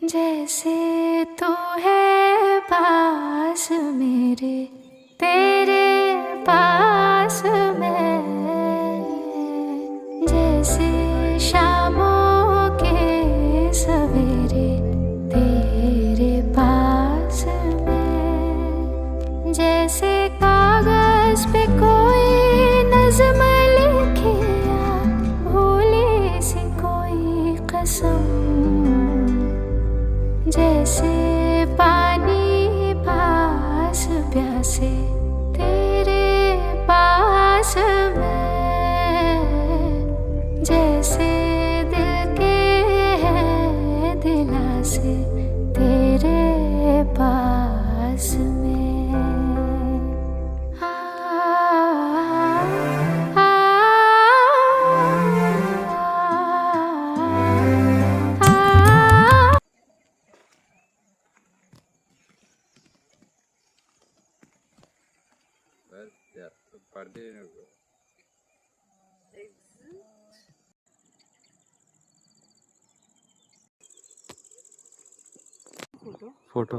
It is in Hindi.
जैसे तू है पास मेरे, तेरे पास मैं, जैसे शामों के सवेरे तेरे पास मैं, जैसे कागज पे कोई नज़्म लिखे या भूली सी कोई कसम, जैसे पानी पास प्यासे तेरे पास मैं, जैसे दिल के है दिलासे तेरे पास में। पर्दे फोटो